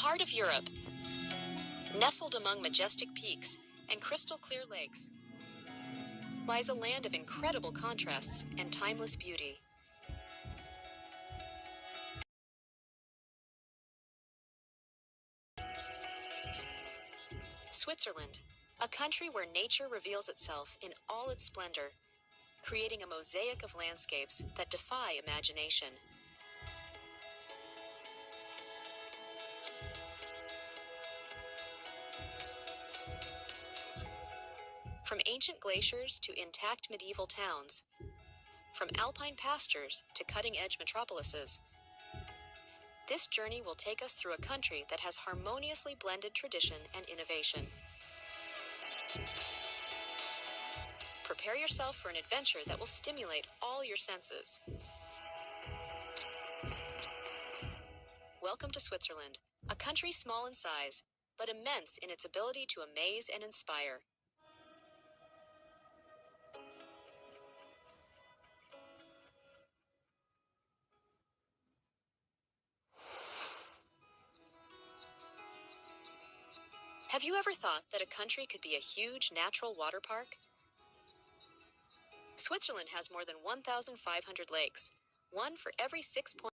heart of Europe, nestled among majestic peaks and crystal-clear lakes, lies a land of incredible contrasts and timeless beauty. Switzerland, a country where nature reveals itself in all its splendor, creating a mosaic of landscapes that defy imagination. From ancient glaciers to intact medieval towns, from alpine pastures to cutting-edge metropolises, this journey will take us through a country that has harmoniously blended tradition and innovation. Prepare yourself for an adventure that will stimulate all your senses. Welcome to Switzerland, a country small in size, but immense in its ability to amaze and inspire. Have you ever thought that a country could be a huge natural water park? Switzerland has more than 1,500 lakes, one for every 6 points.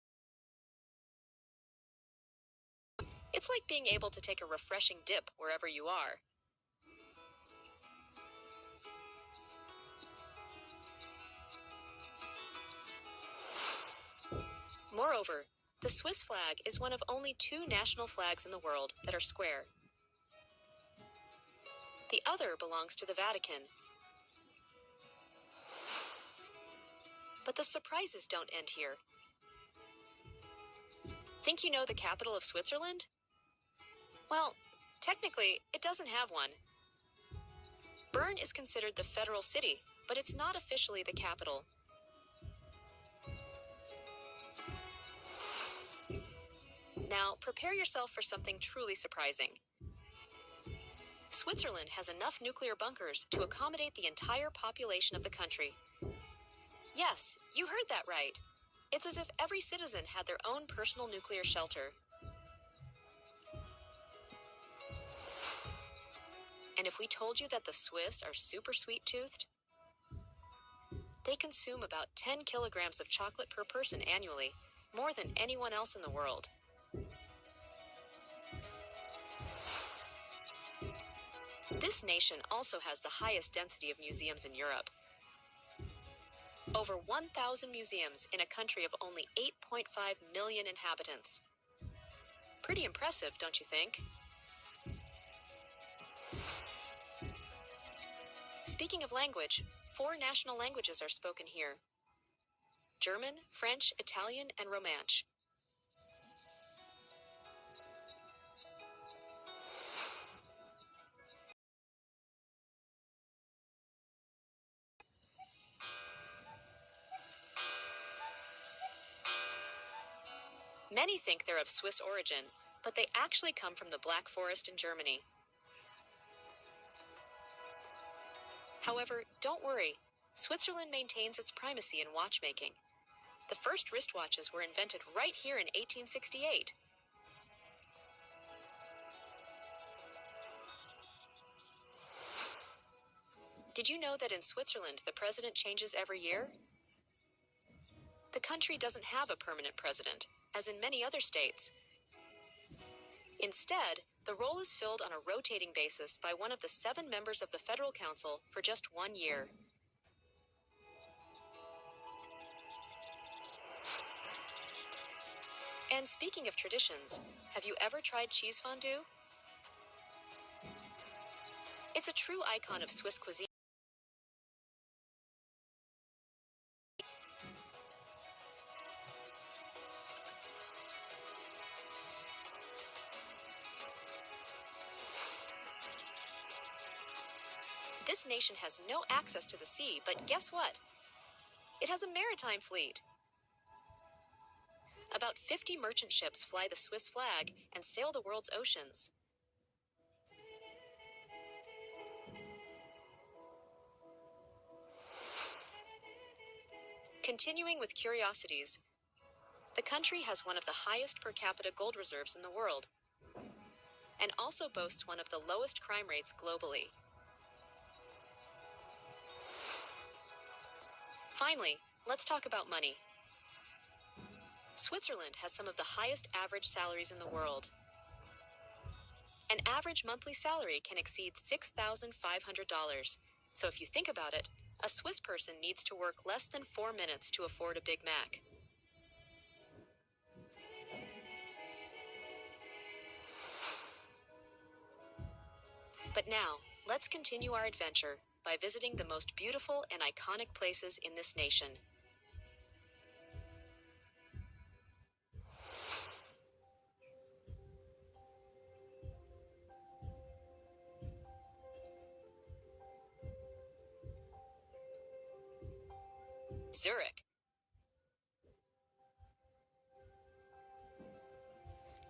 It's like being able to take a refreshing dip wherever you are. Moreover, the Swiss flag is one of only 2 national flags in the world that are square. The other belongs to the Vatican. But the surprises don't end here. Think you know the capital of Switzerland? Well, technically, it doesn't have one. Bern is considered the federal city, but it's not officially the capital. Now, prepare yourself for something truly surprising. Switzerland has enough nuclear bunkers to accommodate the entire population of the country. Yes, you heard that right. It's as if every citizen had their own personal nuclear shelter. And if we told you that the Swiss are super sweet-toothed, they consume about 10 kilograms of chocolate per person annually, more than anyone else in the world. This nation also has the highest density of museums in Europe. Over 1,000 museums in a country of only 8.5 million inhabitants. Pretty impressive, don't you think? Speaking of language, 4 national languages are spoken here: German, French, Italian, and Romansh. Many think they're of Swiss origin, but they actually come from the Black Forest in Germany. However, don't worry, Switzerland maintains its primacy in watchmaking. The first wristwatches were invented right here in 1868. Did you know that in Switzerland the president changes every year? The country doesn't have a permanent president, as in many other states. Instead, the role is filled on a rotating basis by one of the 7 members of the Federal Council for just 1 year. And speaking of traditions, have you ever tried cheese fondue? It's a true icon of Swiss cuisine. This nation has no access to the sea, but guess what? It has a maritime fleet. About 50 merchant ships fly the Swiss flag and sail the world's oceans. Continuing with curiosities, the country has one of the highest per capita gold reserves in the world. and also boasts one of the lowest crime rates globally. Finally, let's talk about money. Switzerland has some of the highest average salaries in the world. An average monthly salary can exceed $6,500. So if you think about it, a Swiss person needs to work less than 4 minutes to afford a Big Mac. But now, let's continue our adventure by visiting the most beautiful and iconic places in this nation. Zurich,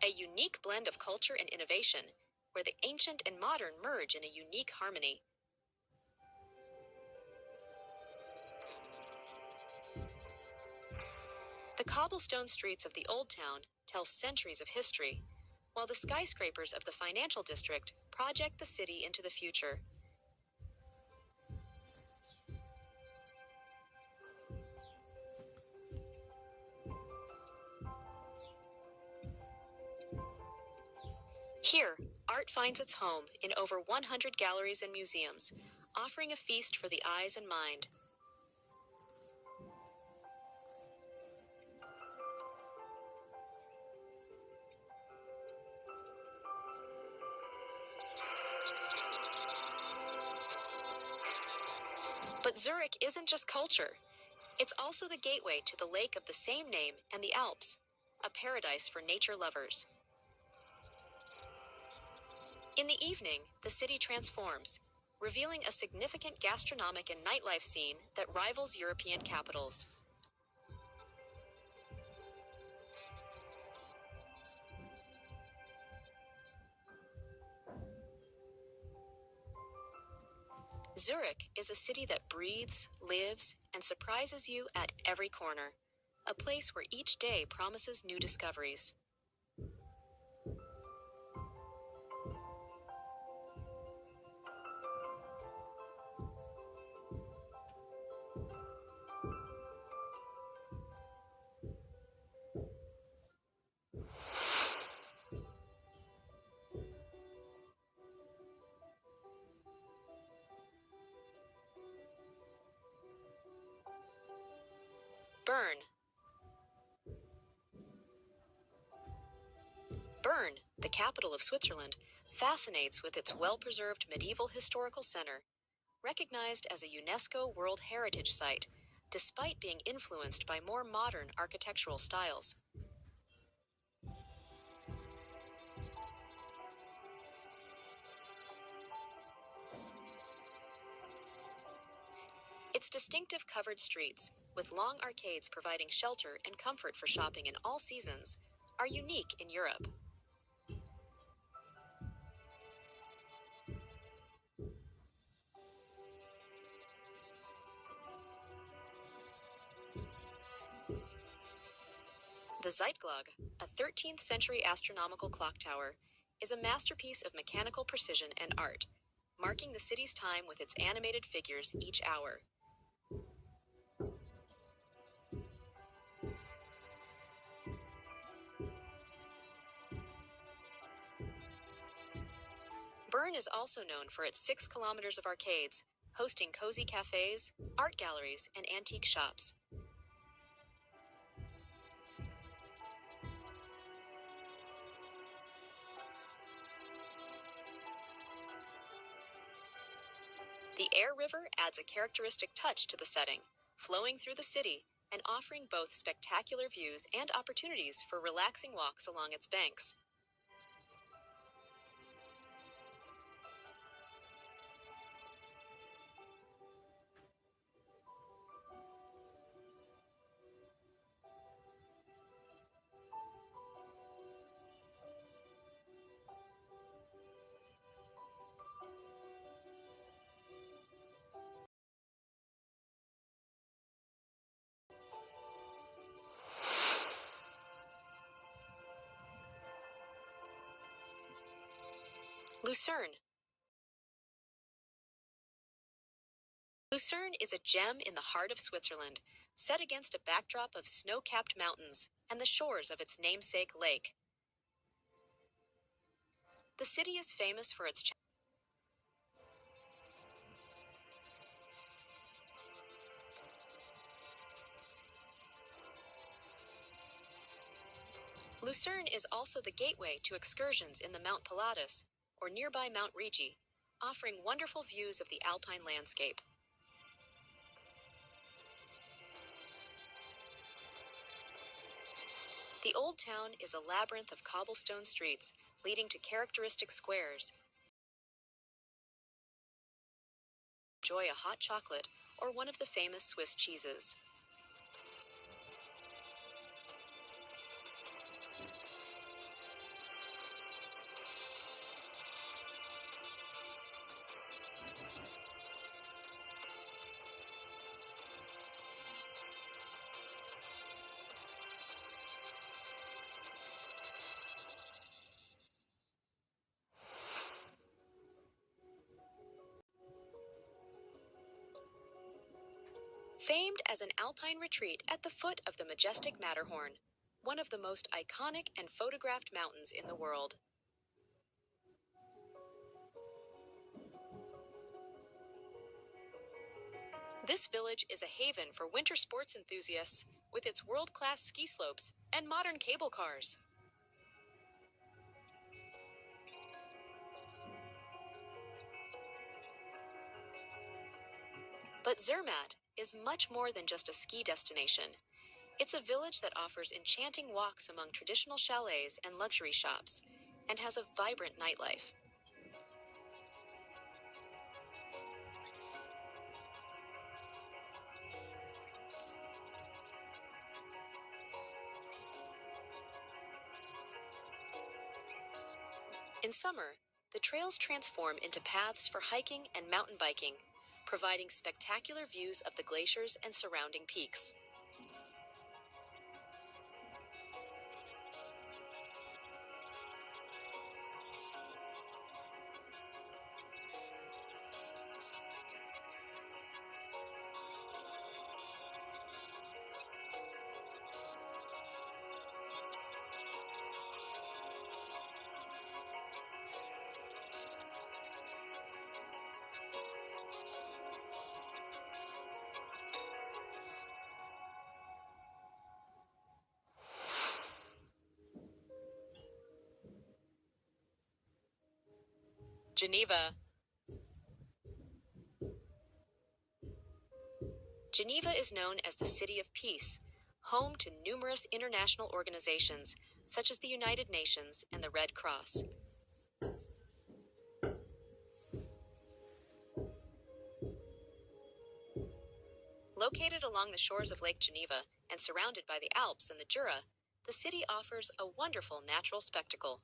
a unique blend of culture and innovation, where the ancient and modern merge in a unique harmony. The cobblestone streets of the Old Town tell centuries of history, while the skyscrapers of the financial district project the city into the future. Here, art finds its home in over 100 galleries and museums, offering a feast for the eyes and mind. But Zurich isn't just culture. It's also the gateway to the lake of the same name and the Alps, a paradise for nature lovers. In the evening, the city transforms, revealing a significant gastronomic and nightlife scene that rivals European capitals. Zurich is a city that breathes, lives, and surprises you at every corner, a place where each day promises new discoveries. Bern. Bern, the capital of Switzerland, fascinates with its well-preserved medieval historical center, recognized as a UNESCO World Heritage Site, despite being influenced by more modern architectural styles. Its distinctive covered streets, with long arcades providing shelter and comfort for shopping in all seasons, are unique in Europe. The Zeitglocke, a 13th century astronomical clock tower, is a masterpiece of mechanical precision and art, marking the city's time with its animated figures each hour. Bern is also known for its 6 kilometers of arcades, hosting cozy cafes, art galleries, and antique shops. The Air River adds a characteristic touch to the setting, flowing through the city and offering both spectacular views and opportunities for relaxing walks along its banks. Lucerne. Lucerne is a gem in the heart of Switzerland, set against a backdrop of snow-capped mountains and the shores of its namesake lake. The city is famous for its Lucerne is also the gateway to excursions in the Mount Pilatus, or nearby Mount Rigi, offering wonderful views of the alpine landscape. The Old Town is a labyrinth of cobblestone streets leading to characteristic squares. Enjoy a hot chocolate or one of the famous Swiss cheeses. Famed as an alpine retreat at the foot of the majestic Matterhorn, one of the most iconic and photographed mountains in the world. This village is a haven for winter sports enthusiasts with its world-class ski slopes and modern cable cars. But Zermatt is much more than just a ski destination. It's a village that offers enchanting walks among traditional chalets and luxury shops, and has a vibrant nightlife. In summer, the trails transform into paths for hiking and mountain biking, providing spectacular views of the glaciers and surrounding peaks. Geneva. Geneva is known as the City of Peace, home to numerous international organizations such as the United Nations and the Red Cross. Located along the shores of Lake Geneva and surrounded by the Alps and the Jura, the city offers a wonderful natural spectacle.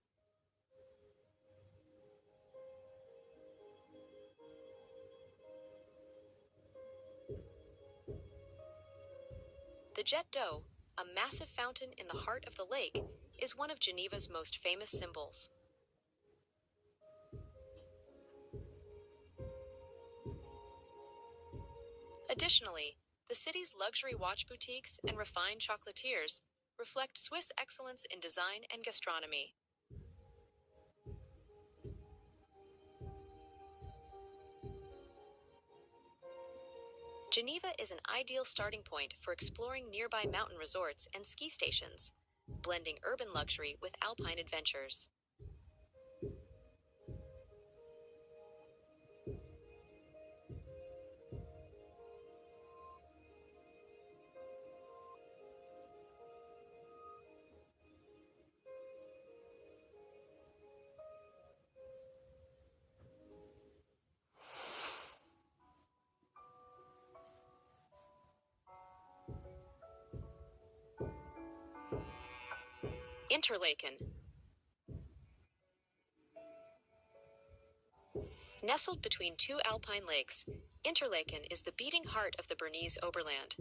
The Jet d'Eau, a massive fountain in the heart of the lake, is one of Geneva's most famous symbols. Additionally, the city's luxury watch boutiques and refined chocolatiers reflect Swiss excellence in design and gastronomy. Geneva is an ideal starting point for exploring nearby mountain resorts and ski stations, blending urban luxury with alpine adventures. Interlaken. Nestled between two alpine lakes, Interlaken is the beating heart of the Bernese Oberland.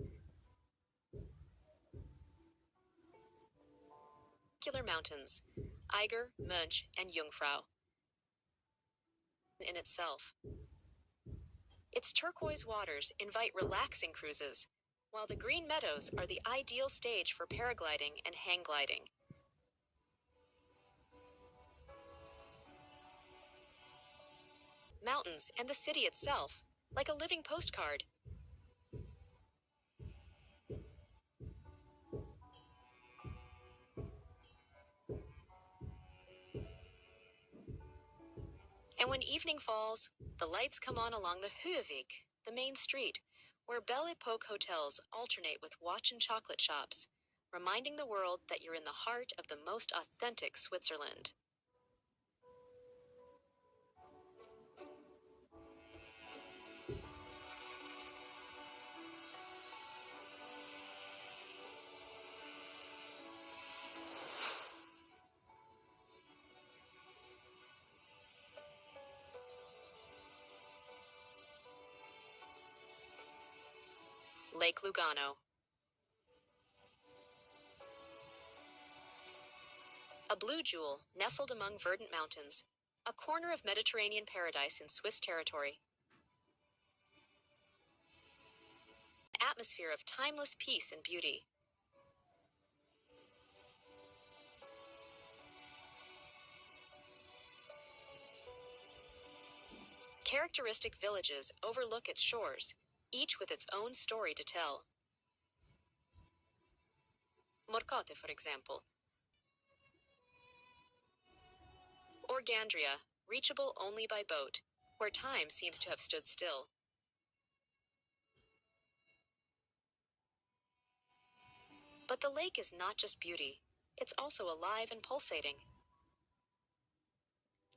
Mountains, Eiger, Mönch, and Jungfrau. in itself. Its turquoise waters invite relaxing cruises, while the green meadows are the ideal stage for paragliding and hang gliding. Mountains and the city itself, like a living postcard. And when evening falls, the lights come on along the Huvik, the main street, where Belle Epoque hotels alternate with watch and chocolate shops, reminding the world that you're in the heart of the most authentic Switzerland. Lake Lugano. A blue jewel nestled among verdant mountains, a corner of Mediterranean paradise in Swiss territory. An atmosphere of timeless peace and beauty. Characteristic villages overlook its shores, each with its own story to tell. Morcote, for example. Or Gandria, reachable only by boat, where time seems to have stood still. But the lake is not just beauty, it's also alive and pulsating.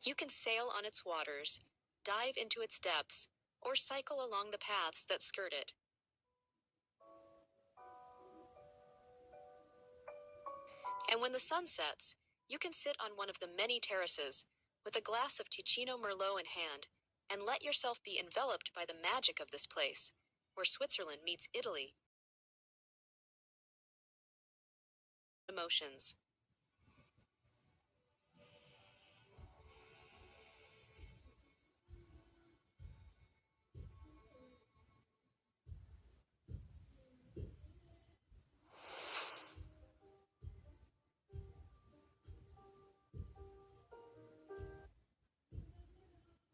You can sail on its waters, dive into its depths, or cycle along the paths that skirt it. And when the sun sets, you can sit on one of the many terraces with a glass of Ticino Merlot in hand and let yourself be enveloped by the magic of this place, where Switzerland meets Italy. Emotions.